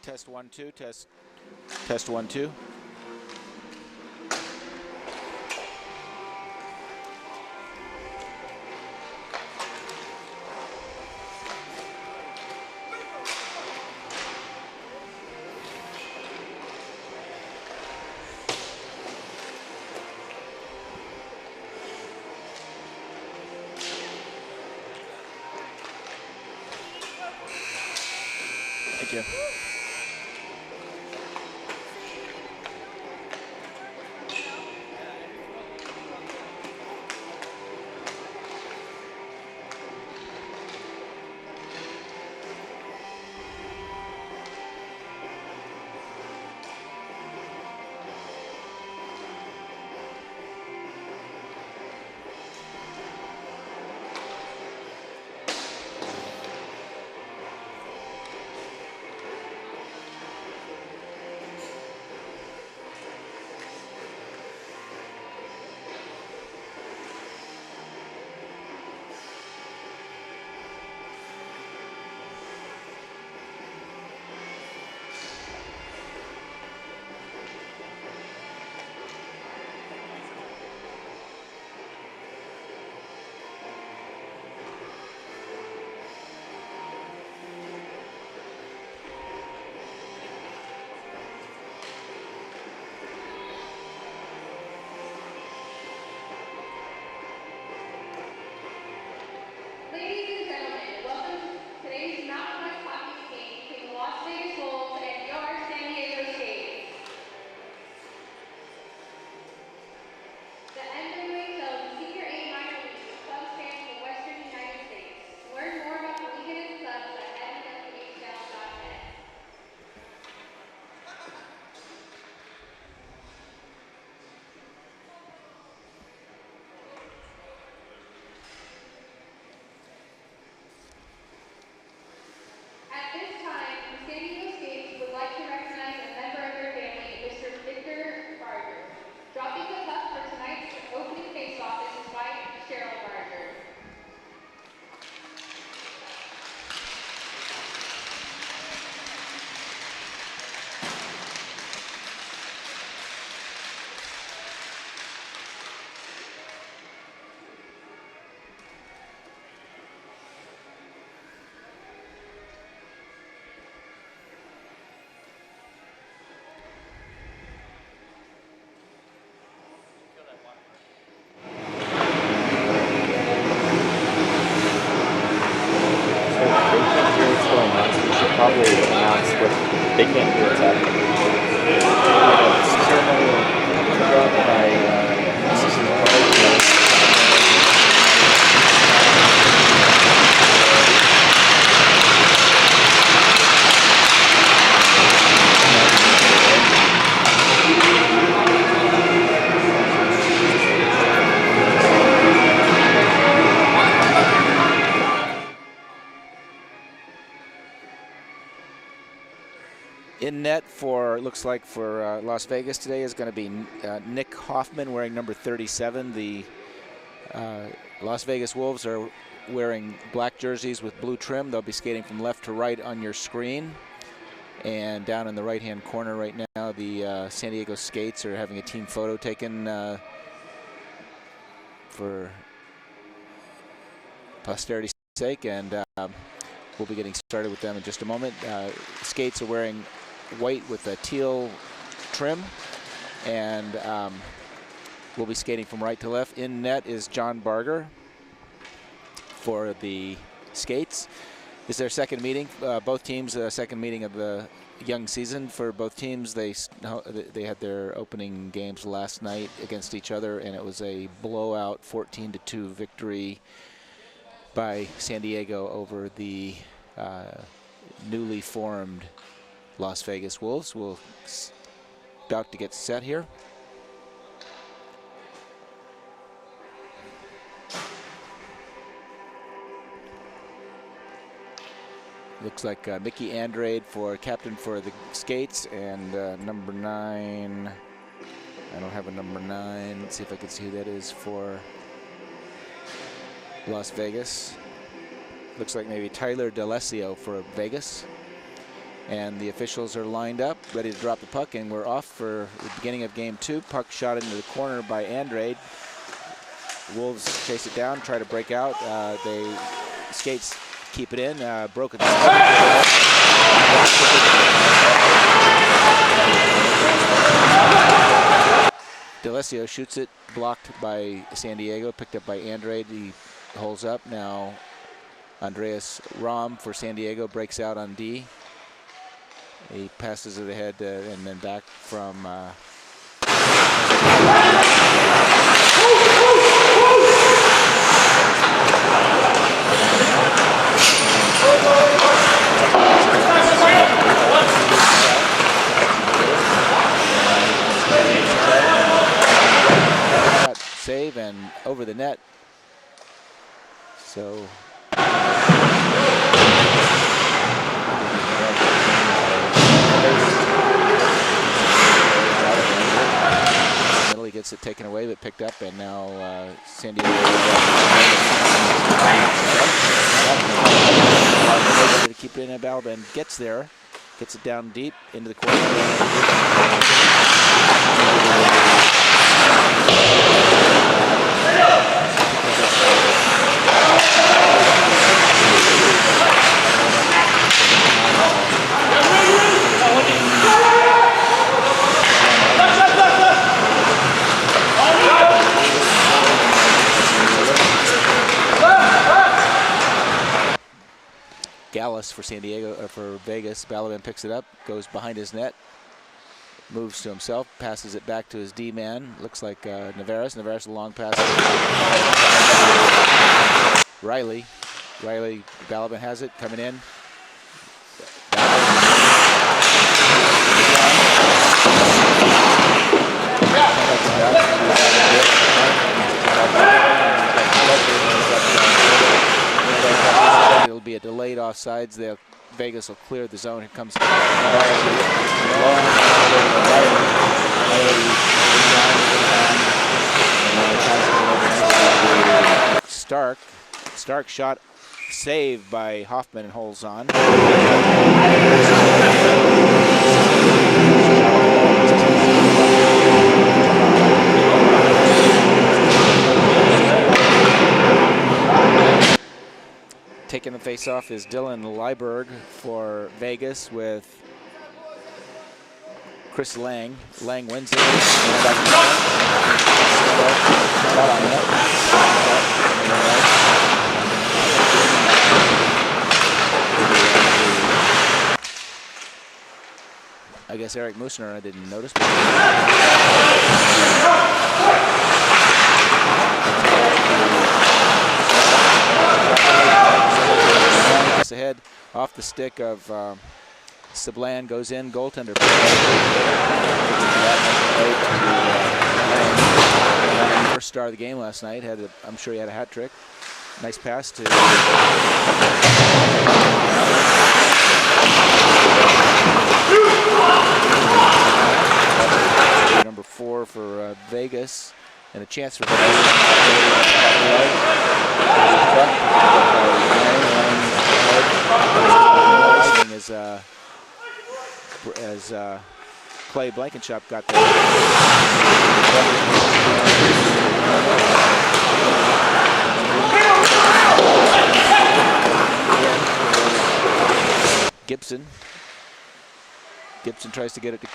Test 1 2. Test 1 2. Thank you. Ladies and gentlemen, welcome to today's MWHL hockey game between the Las Vegas Wolves and your San Diego State. The MWHL is the Senior A minor league of clubs spanning the Western United States. Learn more about the league and its clubs at MWHL.net. At this time, the San Diego State would like to recognize a member of their family, Mr. Victor Barger. Dropping the puck for tonight's opening faceoff is his wife, Cheryl Barger. Probably announce what they can't do what's happening. Ceremony by assistant coach. In net for, looks like for Las Vegas today is going to be Nick Hoffman wearing number 37. The Las Vegas Wolves are wearing black jerseys with blue trim. They'll be skating from left to right on your screen. And down in the right-hand corner right now, the San Diego Skates are having a team photo taken for posterity's sake, and we'll be getting started with them in just a moment. Skates are wearing white with a teal trim, and we'll be skating from right to left. In net is John Barger for the Skates. This is their second meeting. Both teams, second meeting of the young season for both teams. They had their opening games last night against each other, and it was a blowout 14-2 victory by San Diego over the newly formed Las Vegas Wolves. We're about to get set here. Looks like Mickey Andrade for captain for the Skates, and number 9. I don't have a number 9. Let's see if I can see who that is for Las Vegas. Looks like maybe Tyler D'Alessio for Vegas. And the officials are lined up, ready to drop the puck, and we're off for the beginning of game 2. Puck shot into the corner by Andrade. Wolves chase it down, try to break out. Skates keep it in, broken. D'Alessio shoots it, blocked by San Diego, picked up by Andrade. He holds up. Now Andreas Rom for San Diego breaks out on D. He passes it ahead and then back from save and over the net. So he gets it taken away, but picked up, and now San Diego to keep it in. Balban gets there, gets it down deep into the corner. Gallus for San Diego, for Vegas. Balaban picks it up, goes behind his net, moves to himself, passes it back to his D-man. Looks like Navarez. Navarez, a long pass. Riley. Balaban has it, coming in. It'll be a delayed offsides. Vegas will clear the zone. Here comes Stark. Stark shot saved by Hoffman and holds on. Taking the face-off is Dylan Leiberg for Vegas with Chris Lang. Lang wins it. I guess Eric Musner, I didn't notice. Ahead off the stick of Sablan, goes in, goaltender. First star of the game last night. I'm sure he had a hat trick. Nice pass to number 4 for Vegas, and a chance for as Clay Blankenship got there. Gibson tries to get it to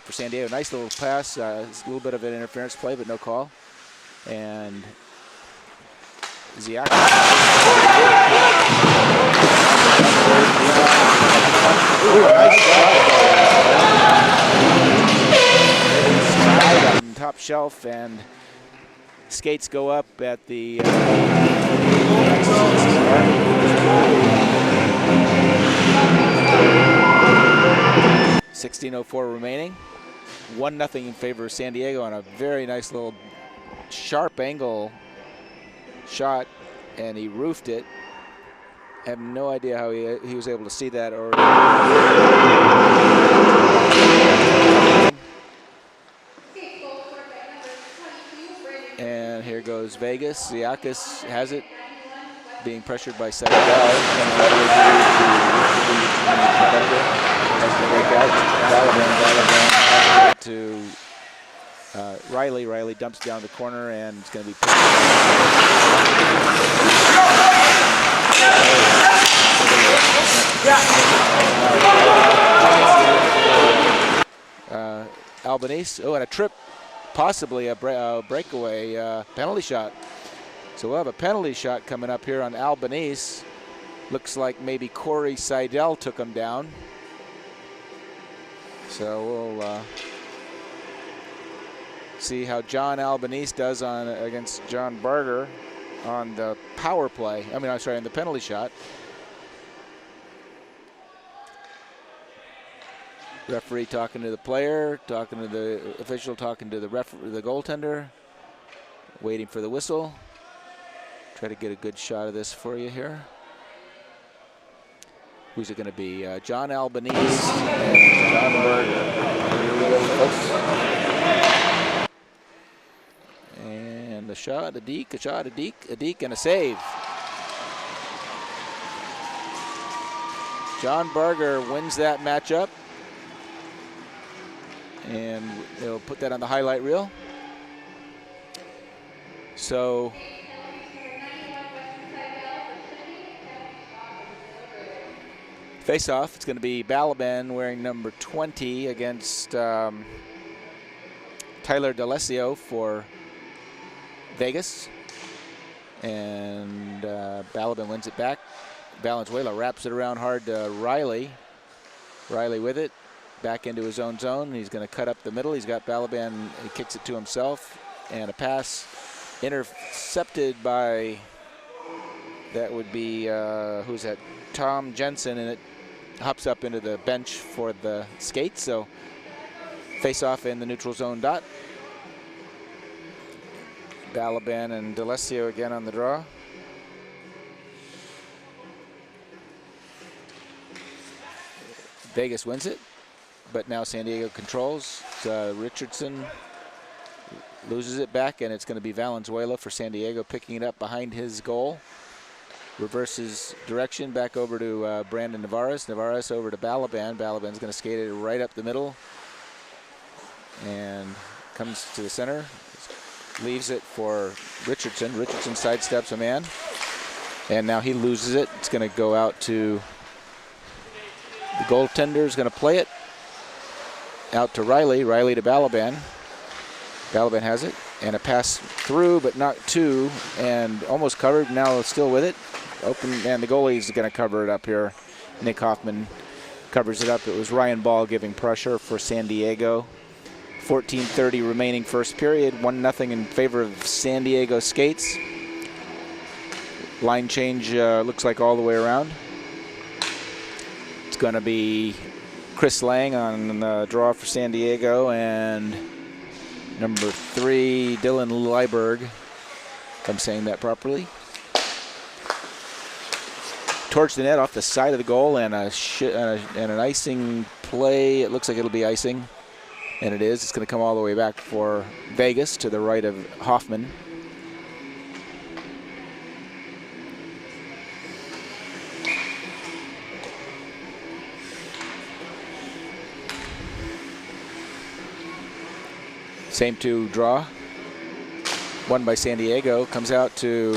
for San Diego. Nice little pass, a little bit of an interference play, but no call. And Ziak. Nice top shelf, and skates go up at the 16:04 remaining. 1-0 in favor of San Diego on a very nice little sharp angle shot, and he roofed it. I have no idea how he was able to see that. Or and here goes Vegas. Ziakis has it. being pressured by Seidel. To Riley. Riley dumps down the corner and it's going to be Albanese. Oh, and a trip, possibly a breakaway penalty shot. So we'll have a penalty shot coming up here on Albanese. Looks like maybe Corey Seidel took him down. So we'll see how John Albanese does against John Barger on the power play. I mean, I'm sorry, on the penalty shot. Referee talking to the player, talking to the official, talking to the goaltender, waiting for the whistle. Try to get a good shot of this for you here. Who's it going to be? John Albanese and John Barger. And the shot, a deke, and a save. John Barger wins that matchup. And they'll put that on the highlight reel. So face-off, it's going to be Balaban wearing number 20 against Tyler D'Alessio for Vegas. And Balaban wins it back. Valenzuela wraps it around hard to Riley. Riley with it. Back into his own zone. He's going to cut up the middle. He's got Balaban. He kicks it to himself. And a pass intercepted by, that would be, who's that? Tom Jensen, and it hops up into the bench for the Skates. So face off in the neutral zone dot. Balaban and D'Alessio again on the draw. Vegas wins it, but now San Diego controls. Richardson loses it back, and it's going to be Valenzuela for San Diego picking it up behind his goal. Reverses direction back over to Brandon Navarez. Navarez over to Balaban. Balaban's going to skate it right up the middle and comes to the center. Leaves it for Richardson. Richardson sidesteps a man, and now he loses it. It's going to go out to the goaltender. Is going to play it out to Riley. Riley to Balaban. Balaban has it, and a pass through, but not to, and almost covered. Now still with it. Open, and the goalie's going to cover it up here. Nick Hoffman covers it up. It was Ryan Ball giving pressure for San Diego. 14:30 remaining first period. 1-0 in favor of San Diego Skates. Line change looks like all the way around. It's going to be Chris Lang on the draw for San Diego, and number 3, Dylan Leiberg, if I'm saying that properly. Towards the net off the side of the goal, and an icing play. It looks like it'll be icing, and it is. It's going to come all the way back for Vegas to the right of Hoffman. Same two draw. Won by San Diego. Comes out to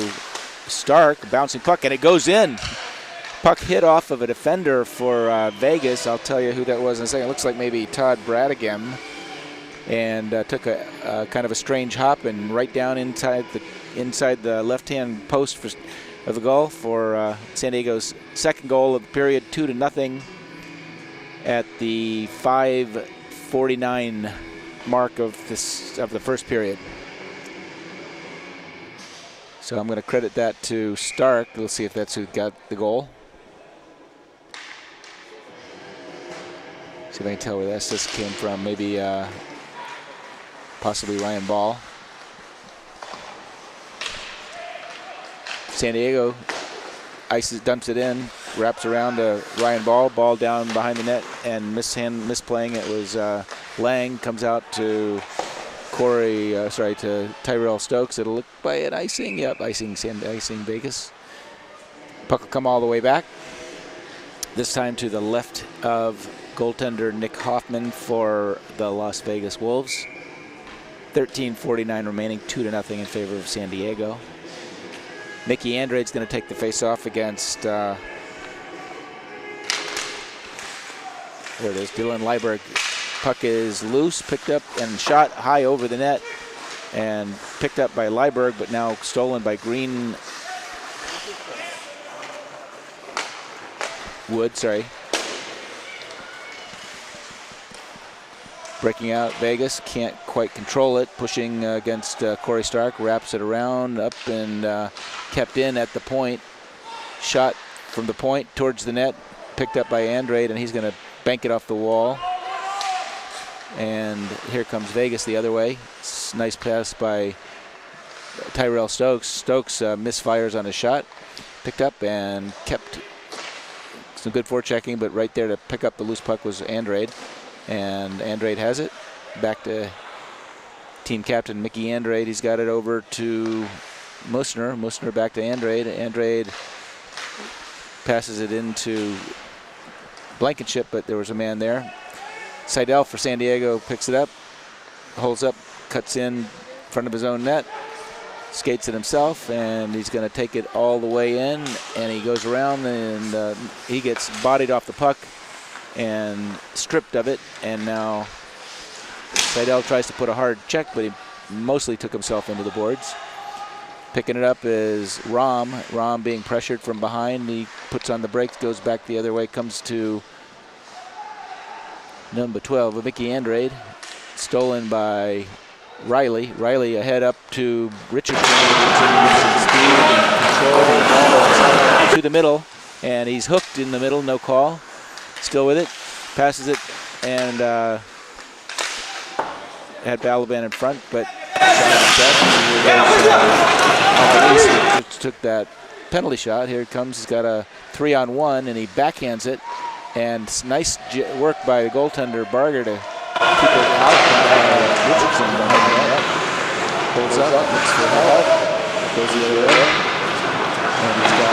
Stark, bouncing puck, and it goes in. Puck hit off of a defender for Vegas. I'll tell you who that was in a second. It looks like maybe Todd Bradigam, and took a kind of a strange hop and right down inside the left-hand post of the goal for San Diego's second goal of the period, 2-0 at the 5:49 mark of the first period. So I'm going to credit that to Stark. We'll see if that's who got the goal. See if I can tell where the assist came from. Maybe possibly Ryan Ball. San Diego dumps it in, wraps around to Ryan Ball. Ball down behind the net and misplaying. It was Lang. Comes out to to Tyrell Stokes. It'll look by an icing. Yep, icing Vegas. Puck will come all the way back. This time to the left of goaltender Nick Hoffman for the Las Vegas Wolves. 13:49 remaining, 2-0 in favor of San Diego. Mickey Andrade's going to take the face-off against, there it is, Dylan Leiberg. Puck is loose, picked up and shot high over the net, and picked up by Leiberg, but now stolen by Greenwood, sorry. Breaking out, Vegas can't quite control it, pushing against Corey Stark, wraps it around, up and kept in at the point. Shot from the point towards the net, picked up by Andrade, and he's going to bank it off the wall. And here comes Vegas the other way. Nice pass by Tyrell Stokes. Stokes misfires on a shot, picked up and kept some good forechecking, but right there to pick up the loose puck was Andrade. And Andrade has it. Back to team captain Mickey Andrade. He's got it over to Musner. Musner back to Andrade. Andrade passes it into Blankenship, but there was a man there. Seidel for San Diego picks it up, holds up, cuts in front of his own net, skates it himself, and he's going to take it all the way in, and he goes around, and he gets bodied off the puck and stripped of it, and now Seidel tries to put a hard check, but he mostly took himself into the boards. Picking it up is Rom. Rom being pressured from behind. He puts on the brakes, goes back the other way, comes to number 12, Mickey Andrade. Stolen by Riley. Riley ahead up to Richardson. Speed and control to the middle, and he's hooked in the middle, no call. Still with it, passes it, and had Balaban in front, but took that penalty shot. Here it comes. He's got a 3-on-1, and he backhands it. And nice work by the goaltender Barger to keep it out. Richardson behind the net. Holds up, looks for help. Goes the other way. And he's got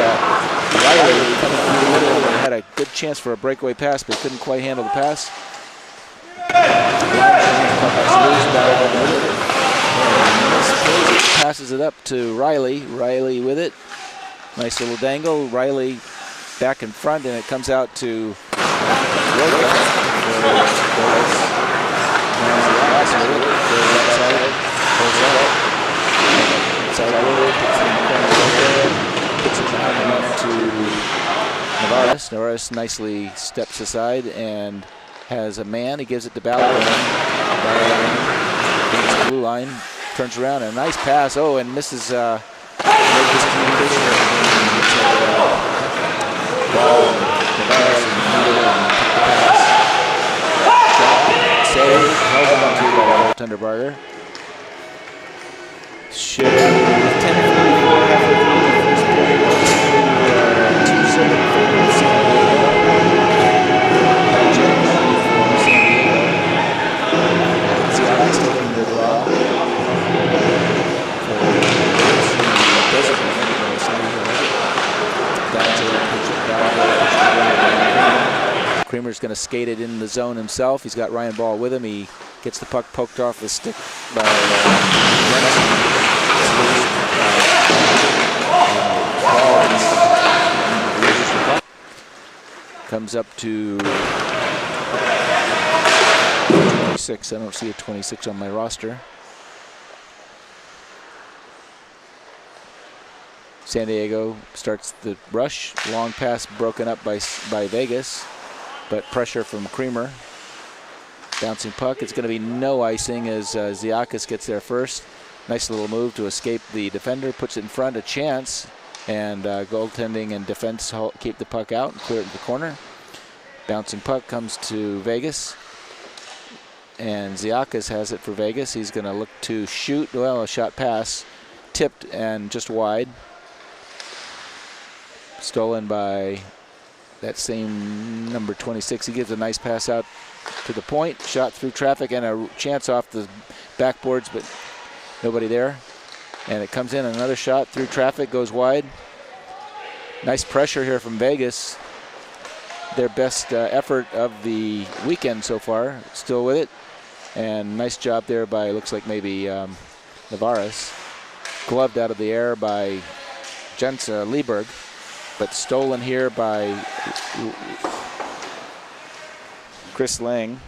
Riley coming through the middle and had a good chance for a breakaway pass, but couldn't quite handle the pass. Passes it up to Riley. Riley with it. Nice little dangle. Riley back in front, and it comes out to Navarez nicely steps aside and has a man. He gives it to Balaban. Balaban blue line, turns around, and a nice pass. Oh, and misses miscommunication. Ball, Navarez, save, held on to by Thunderbarger. Should 10:44 halfway through the first period. 2-7 favorites. Ziakis taking the draw. Creamer's going to skate it in the zone himself. He's got Ryan Ball with him. He gets the puck poked off the stick by comes up to 26. I don't see a 26 on my roster. San Diego starts the rush. Long pass broken up by Vegas, but pressure from Creamer. Bouncing puck. It's going to be no icing as Ziakis gets there first. Nice little move to escape the defender. Puts it in front, a chance. And goaltending and defense keep the puck out and clear it to the corner. Bouncing puck comes to Vegas. And Ziakis has it for Vegas. He's going to look to shoot. Well, a shot pass. Tipped and just wide. Stolen by that same number 26. He gives a nice pass out to the point. Shot through traffic and a chance off the backboards, but nobody there. And it comes in, another shot through traffic, goes wide. Nice pressure here from Vegas. Their best effort of the weekend so far. Still with it. And nice job there by, looks like maybe Navarez. Gloved out of the air by Jensen Lieberg, but stolen here by Chris Lang.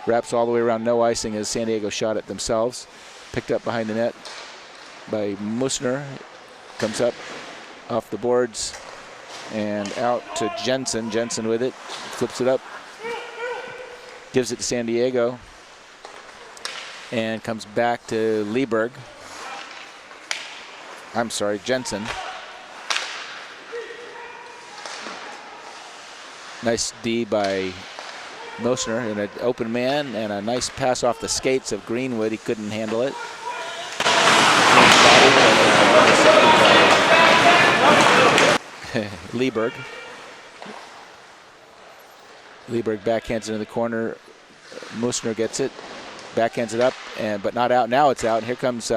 Wraps all the way around, no icing as San Diego shot it themselves. Picked up behind the net by Musner. Comes up off the boards and out to Jensen. Jensen with it, flips it up, gives it to San Diego, and comes back to Lieberg. I'm sorry, Jensen. Nice D by Mosner in an open man, and a nice pass off the skates of Greenwood. He couldn't handle it. Lieberg. Lieberg backhands into the corner. Mosner gets it, backhands it up, but not out. Now it's out. And here comes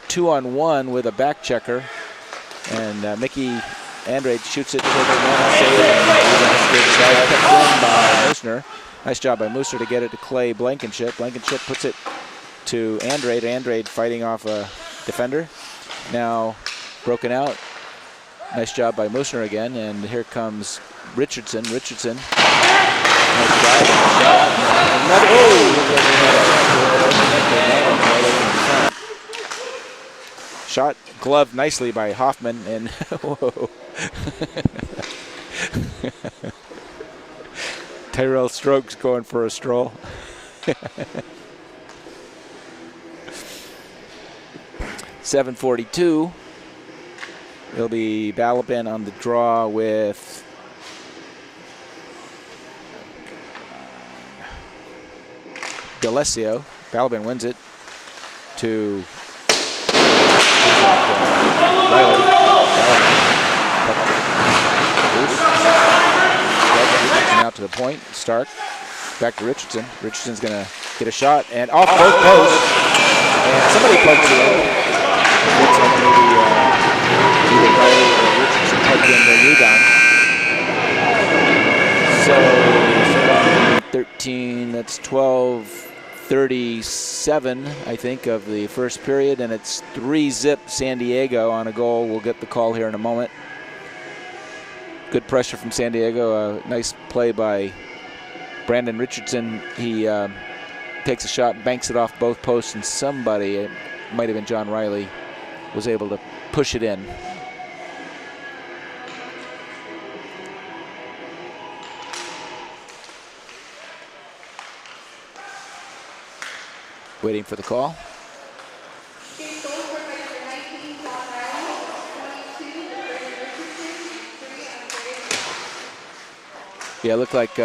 2-on-1 with a back checker, and Mickey Andrade shoots it toward the net. Kept going by Mosner. Nice job by Mosner to get it to Clay Blankenship. Blankenship puts it to Andrade. Andrade fighting off a defender. Now broken out. Nice job by Mosner again, and here comes Richardson. Richardson. Nice job. Shot gloved nicely by Hoffman, and whoa. Tyrell Strokes going for a stroll. .742. It'll be Balaban on the draw with D'Alessio. Balaban wins it to Riley. Richardson out to the point. Stark back to Richardson. Richardson's going to get a shot and off both posts. And somebody pokes it in. Looks like maybe either Riley or Richardson poked in the rebound. So 13, that's 12:37, I think, of the first period, and it's 3-zip San Diego on a goal. We'll get the call here in a moment. Good pressure from San Diego. A nice play by Brandon Richardson. He takes a shot, banks it off both posts, and somebody, it might have been John Riley, was able to push it in. Waiting for the call. Yeah, it looked like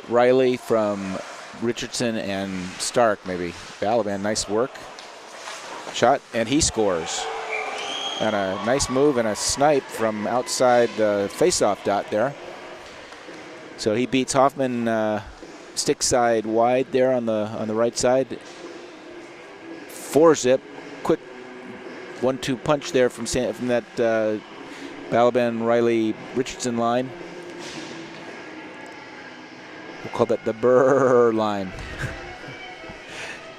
Riley from Richardson and Stark, maybe. Balaban, nice work. Shot, and he scores. And a nice move and a snipe from outside the face-off dot there. So he beats Hoffman stick side wide there on the right side. 4-zip, quick 1-2 punch there from that Balaban Riley Richardson line. We'll call that the Burr line.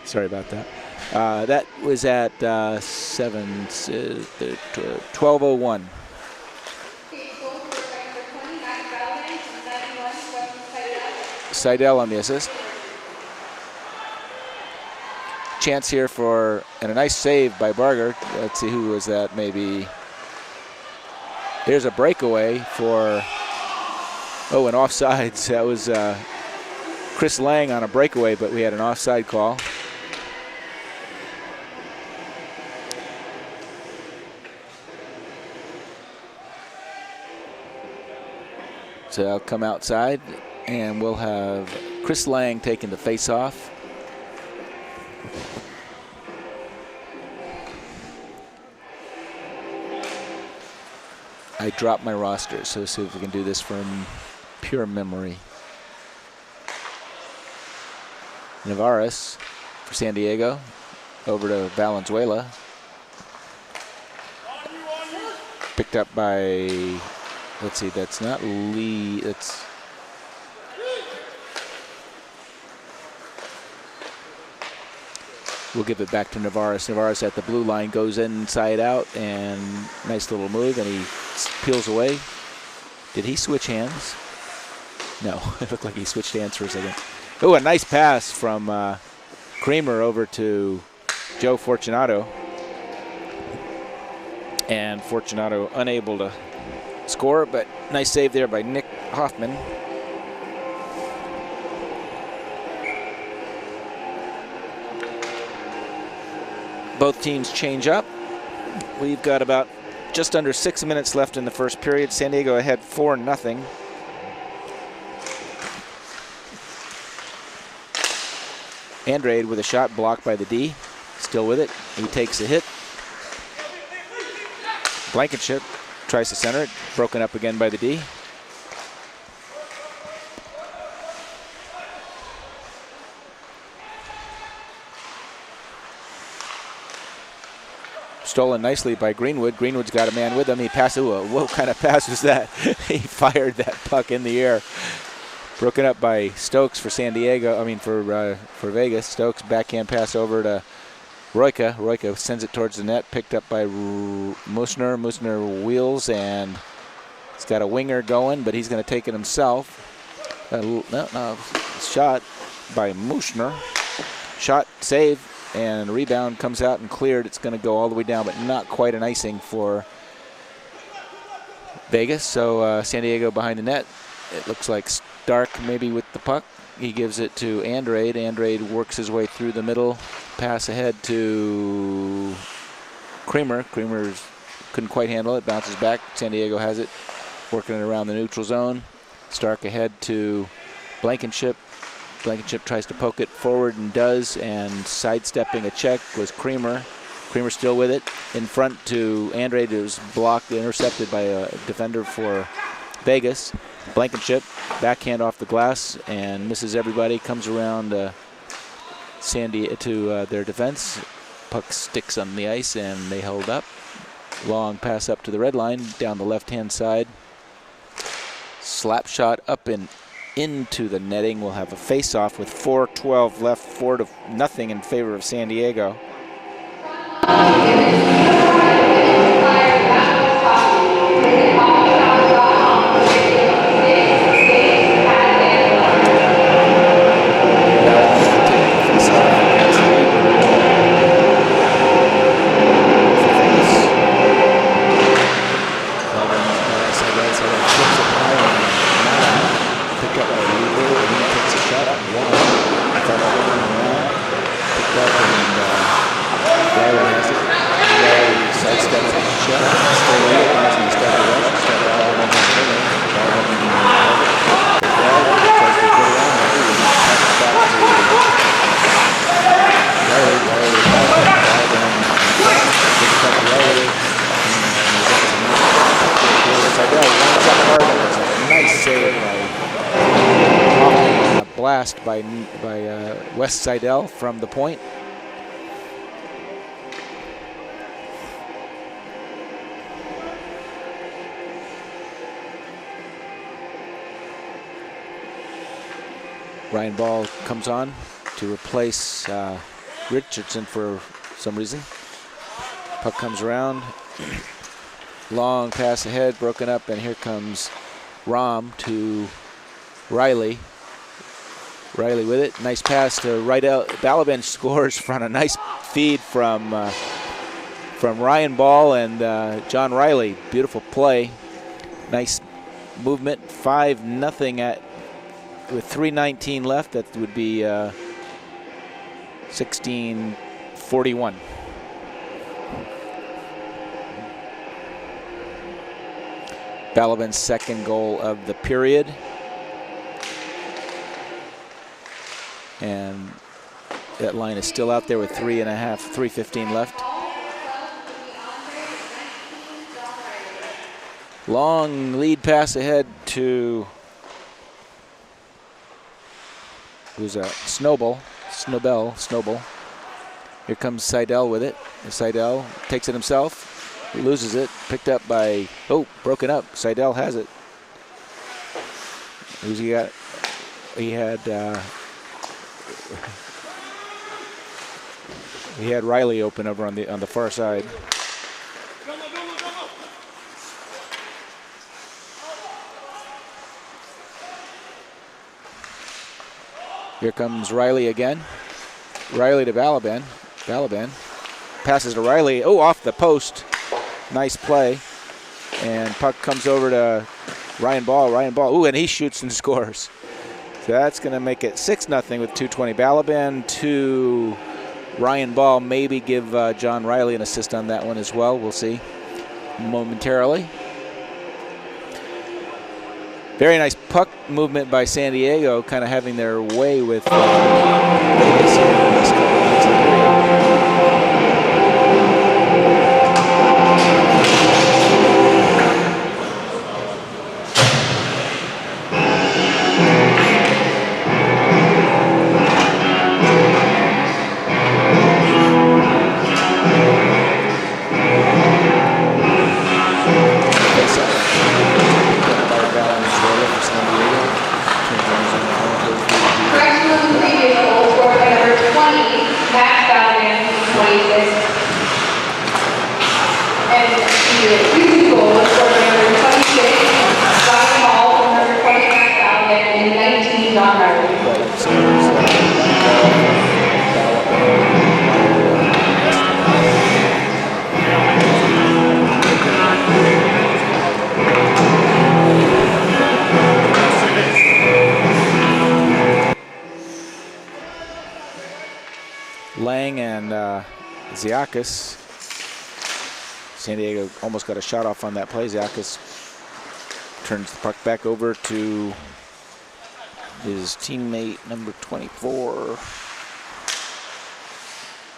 Sorry about that. That was at 12:01. Seidel on the assist. Chance here for, and a nice save by Barger. Let's see, who was that? Maybe. There's a breakaway for, an offsides. That was Chris Lang on a breakaway, but we had an offside call. So I'll come outside, and we'll have Chris Lang taking the face-off. I dropped my roster, so let's see if we can do this from pure memory. Navarez for San Diego, over to Valenzuela. Picked up by let's see, that's not Lee. It's we'll give it back to Navarez. Navarez at the blue line goes inside out, and nice little move, and he peels away. Did he switch hands? No, it looked like he switched hands for a second. Oh, a nice pass from Creamer over to Joe Fortunato. And Fortunato unable to score, but nice save there by Nick Hoffman. Both teams change up. We've got about just under 6 minutes left in the first period. San Diego ahead 4-0. Andrade with a shot blocked by the D. Still with it. He takes a hit. Blankenship tries to center it. Broken up again by the D. Stolen nicely by Greenwood. Greenwood's got a man with him. He passes. Ooh, what kind of pass was that? He fired that puck in the air. Broken up by Stokes for San Diego. I mean for Vegas. Stokes backhand pass over to Royka. Royka sends it towards the net. Picked up by Musner. Musner wheels and he's got a winger going, but he's going to take it himself. Shot by Musner. Shot save. And rebound comes out and cleared. It's going to go all the way down, but not quite an icing for Vegas. So San Diego behind the net. It looks like Stark maybe with the puck. He gives it to Andrade. Andrade works his way through the middle. Pass ahead to Creamer. Creamer couldn't quite handle it. Bounces back. San Diego has it. Working it around the neutral zone. Stark ahead to Blankenship. Blankenship tries to poke it forward and does, and sidestepping a check was Creamer. Creamer still with it. In front to Andrade, who was blocked, intercepted by a defender for Vegas. Blankenship, backhand off the glass and misses everybody. Comes around their defense. Puck sticks on the ice and they hold up. Long pass up to the red line, down the left-hand side. Slap shot up and into the netting. We'll have a face-off with 4:12 left, 4-0 in favor of San Diego. Blast by Wes Seidel from the point. Ryan Ball comes on to replace Richardson for some reason. Puck comes around. Long pass ahead, broken up, and here comes Rom to Riley. Riley with it. Nice pass to right out. Balaban scores from a nice feed from Ryan Ball and John Riley. Beautiful play. Nice movement. 5-0 with 3:19 left. That would be 16:41. Balaban's second goal of the period. And that line is still out there with 3:15 left. Long lead pass ahead to who's a Snowball. Here comes Seidel with it. And Seidel takes it himself. loses it. Picked up by, broken up. Seidel has it. Who's he got? He had Riley open over on the far side. Here comes Riley again. Riley to Balaban. Balaban passes to Riley. Oh, off the post. Nice play. And puck comes over to Ryan Ball. Ryan Ball. Ooh, and he shoots and scores. So that's going to make it 6-0 with 2:20. Balaban to Ryan Ball. Maybe give John Riley an assist on that one as well. We'll see momentarily. Very nice puck movement by San Diego, kind of having their way with Vegas here in the last couple of minutes of the period. Lang and Ziakis. San Diego almost got a shot off on that play. Ziakis turns the puck back over to his teammate, number 24.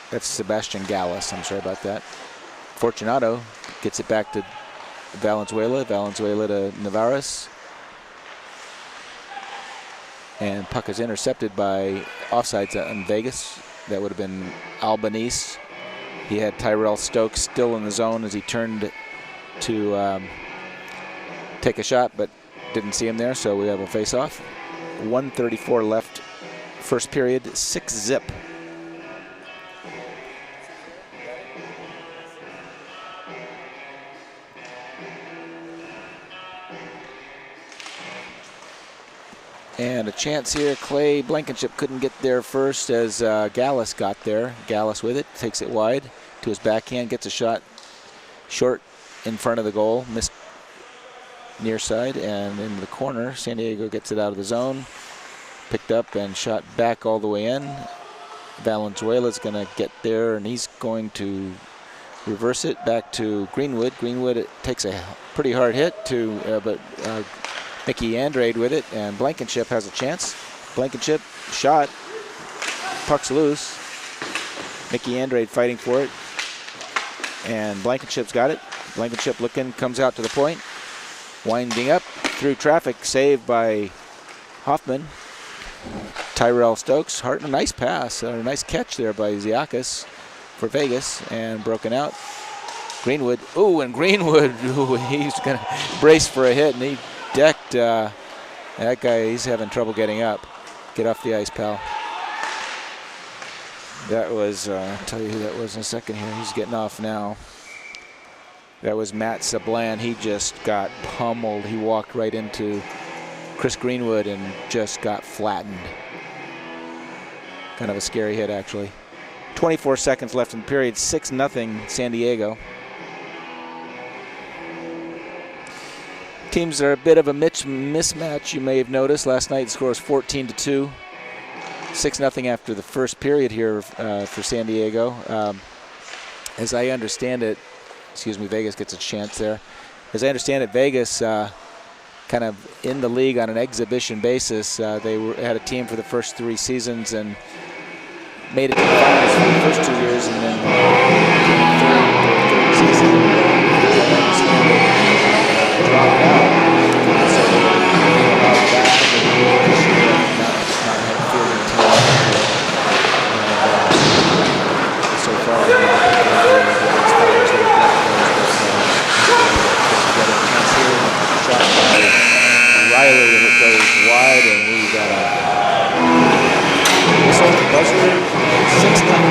That's Sebastian Gallus. I'm sorry about that. Fortunato gets it back to Valenzuela. Valenzuela to Navarez. And puck is intercepted by offsides on Vegas. That would have been Albanese. He had Tyrell Stokes still in the zone as he turned to take a shot, but didn't see him there, so we have a face-off. 1:34 left, first period, 6-0. And a chance here. Clay Blankenship couldn't get there first as Gallus got there. Gallus with it, takes it wide to his backhand, gets a shot short in front of the goal, missed near side and into the corner. San Diego gets it out of the zone, picked up and shot back all the way in. Valenzuela's going to get there and he's going to reverse it back to Greenwood. Greenwood takes a pretty hard hit but Mickey Andrade with it, and Blankenship has a chance. Blankenship shot, puck's loose. Mickey Andrade fighting for it, and Blankenship's got it. Blankenship looking, comes out to the point, winding up through traffic, saved by Hoffman. Tyrell Stokes, a nice pass, a nice catch there by Ziakis for Vegas, and broken out. Greenwood, and Greenwood, he's gonna brace for a hit, and he decked that guy. He's having trouble getting up. Get off the ice, pal. That was, I'll tell you who that was in a second here. He's getting off now. That was Matt Sablan. He just got pummeled. He walked right into Chris Greenwood and just got flattened. Kind of a scary hit, actually. 24 seconds left in the period. 6-0 San Diego. Teams are a bit of a mismatch, you may have noticed. Last night the score was 14-2. 6-0 after the first period here for San Diego. As I understand it, Vegas gets a chance there. As I understand it, Vegas kind of in the league on an exhibition basis. They had a team for the first 3 seasons and made it to the finals for the first 2 years, and then third season, as I understand it, dropped out. So they allowed back and not have a fielding team. And so far, Western, 6-10